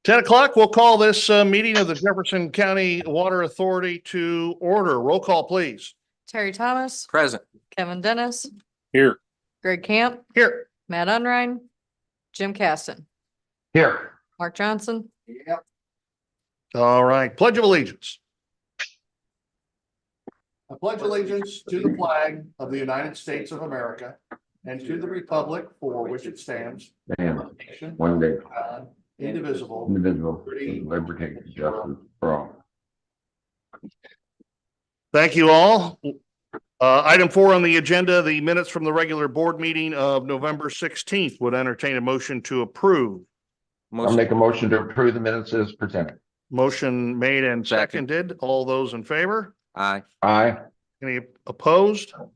10 o'clock, we'll call this meeting of the Jefferson County Water Authority to order. Roll call, please. Terry Thomas, Present. Kevin Dennis, Here. Greg Camp, Here. Matt Unrein, Jim Caston, Here. Mark Johnson. Yep. All right. Pledge of Allegiance. I pledge allegiance to the flag of the United States of America and to the republic for which it stands, One day, indivisible, liberty, and justice for all. Thank you all. Item 4 on the agenda, the minutes from the regular board meeting of November 16th would entertain a motion to approve. I'll make a motion to approve the minutes as presented. Motion made and Second. seconded. All those in favor? Aye. Aye. Any opposed? All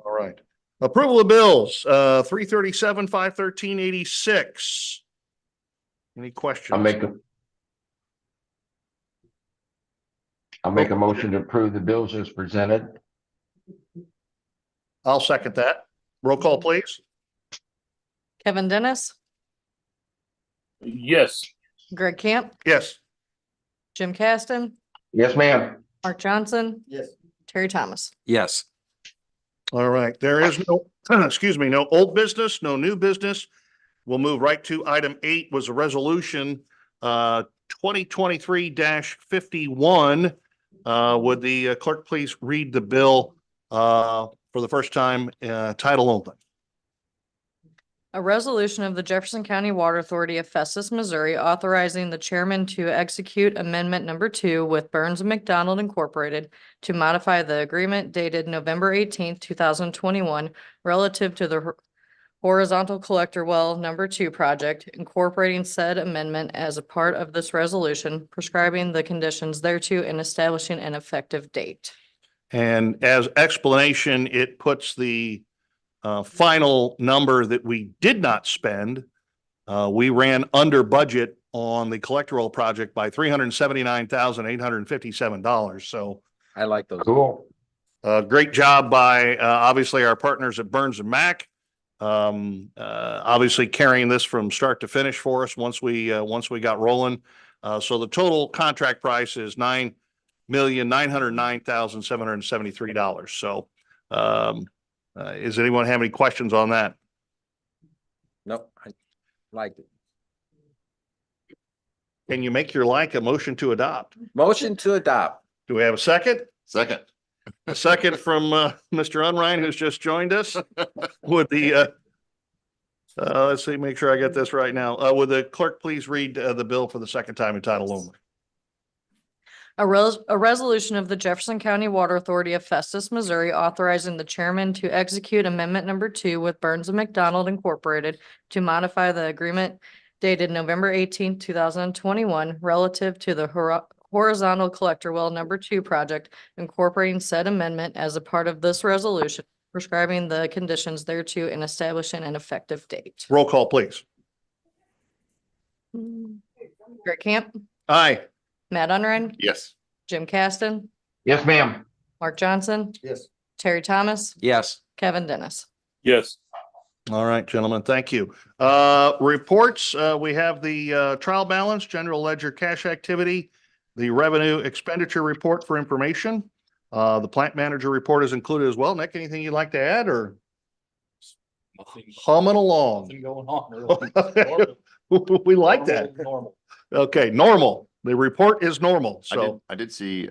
right. Approval of bills, 337, 513, 86. Any questions? I'll make a motion to approve the bills as presented. I'll second that. Roll call, please. Kevin Dennis, Yes. Greg Camp, Yes. Jim Caston, Yes, ma'am. Mark Johnson. Yes. Terry Thomas. Yes. All right. There is no, excuse me, no old business, no new business. We'll move right to item 8 was a resolution, 2023-51. Would the clerk please read the bill for the first time, title only? A resolution of the Jefferson County Water Authority of Festus, Missouri, authorizing the chairman to execute amendment number 2 with Burns and McDonald Incorporated to modify the agreement dated November 18th, 2021, relative to the horizontal collector well number 2 project, incorporating said amendment as a part of this resolution, prescribing the conditions thereto and establishing an effective date. And as explanation, it puts the final number that we did not spend. We ran under budget on the collector oil project by $379,857. So I like those. Cool. great job by obviously our partners at Burns and Mac. Obviously carrying this from start to finish for us once we got rolling. So the total contract price is $9,909,773. So does anyone have any questions on that? Nope. I liked it. Can you make your a motion to adopt? Motion to adopt. Do we have a second? Second. A second from Mr. Unrein, who's just joined us. Would the let's see, make sure I get this right now. Would the clerk please read the bill for the second time in title only? A resolution of the Jefferson County Water Authority of Festus, Missouri, authorizing the chairman to execute amendment number 2 with Burns and McDonald Incorporated to modify the agreement dated November 18th, 2021, relative to the horizontal collector well number 2 project, incorporating said amendment as a part of this resolution, prescribing the conditions thereto and establishing an effective date. Roll call, please. Greg Camp, Aye. Matt Unrein, Yes. Jim Caston, Yes, ma'am. Mark Johnson, Yes. Terry Thomas, Yes. Kevin Dennis. Yes. All right, gentlemen, thank you. Reports, we have the trial balance, general ledger cash activity, the revenue expenditure report for information. The plant manager report is included as well. Nick, anything you'd like to add or? Humming along. Nothing going on. We like that. Normal. Okay, normal. The report is normal, so. I did see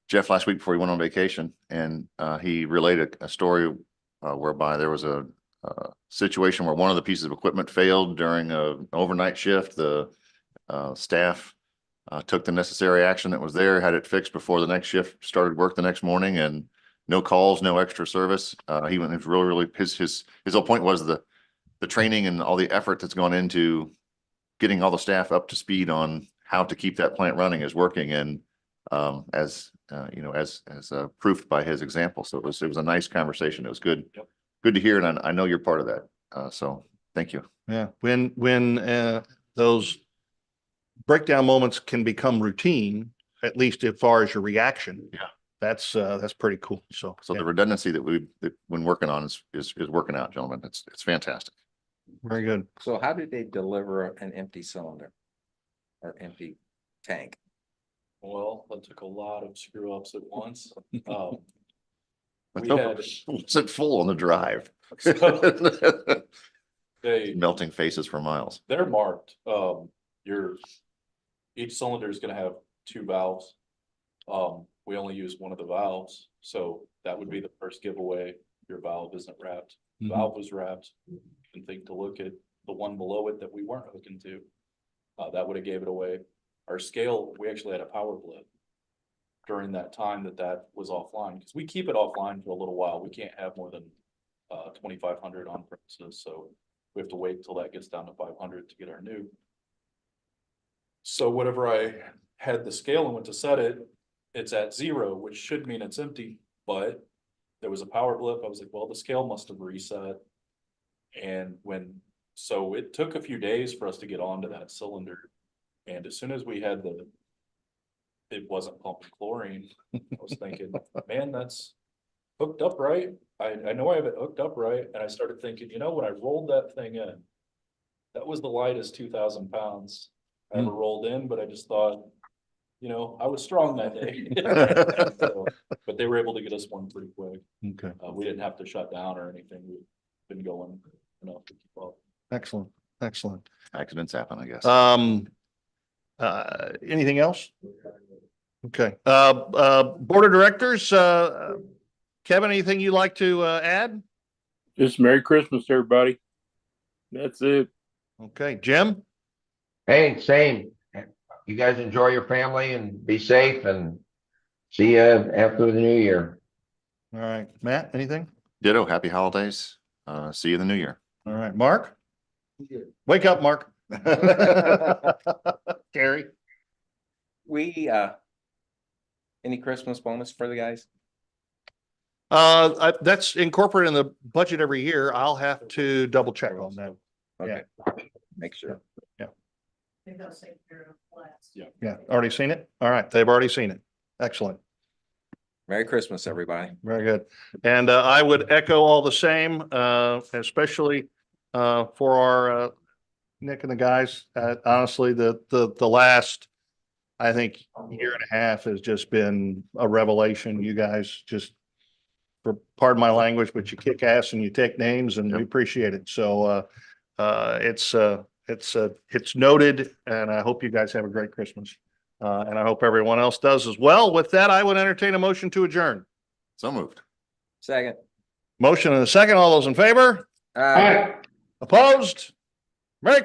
Jeff last week before he went on vacation, and he related a story whereby there was a situation where one of the pieces of equipment failed during an overnight shift. The staff took the necessary action that was there, had it fixed before the next shift started work the next morning, and no calls, no extra service. He went, it was really, his whole point was the training and all the effort that's gone into getting all the staff up to speed on how to keep that plant running is working. And as proved by his example. So it was a nice conversation. It was good. Yep. Good to hear. And I know you're part of that. So thank you. Yeah, when those breakdown moments can become routine, at least as far as your reaction. Yeah. That's pretty cool. So So yeah, the redundancy that we've been working on is working out, gentlemen. It's fantastic. very good. So how did they deliver an empty cylinder? or empty tank? Well, that took a lot of screw ups at once. But We no, had- was it full on the drive? They, Melting faces for miles. they're marked. Each cylinder is gonna have 2 valves. We only use one of the valves, so that would be the first giveaway. Your valve isn't wrapped. Valve was wrapped. And think to look at the one below it that we weren't hooking to. That would have gave it away. Our scale, we actually had a power blip during that time that was offline, because we keep it offline for a little while. We can't have more than 2,500 on premises, so we have to wait till that gets down to 500 to get our new. So whatever I had the scale and went to set it, it's at 0, which should mean it's empty, but there was a power blip. I was like, well, the scale must have reset. And so it took a few days for us to get onto that cylinder. And as soon as we had it wasn't pumping chlorine, I was thinking, man, that's hooked up right. I know I have it hooked up right. And I started thinking, when I rolled that thing in, that was the lightest 2,000 pounds I ever rolled in, but I just thought, I was strong that day. So, but they were able to get us one pretty quick. Okay, We didn't have to shut down or anything. We've been going enough to keep up. excellent, excellent. Accidents happen, I guess. Anything else? Okay, Board of Directors, Kevin, anything you'd like to add? Just Merry Christmas, everybody. That's it. Okay, Jim? Hey, same. You guys enjoy your family and be safe and see you after the new year. All right, Matt, anything? Ditto, happy holidays. See you in the new year. All right, Mark? Wake up, Mark. Gary? Any Christmas bonus for the guys? That's incorporated in the budget every year. I'll have to double check on that. Okay, make sure. Yeah, already seen it? All right, they've already seen it. Excellent. Merry Christmas, everybody. Very good. And I would echo all the same, especially for our Nick and the guys. Honestly, the last, I think, year and a half has just been a revelation. You guys just, pardon my language, but you kick ass and you take names, and we appreciate it. So it's noted, and I hope you guys have a great Christmas. And I hope everyone else does as well. With that, I would entertain a motion to adjourn. So moved. Second. Motion and a second. All those in favor? Aye. Opposed? Merry Christmas.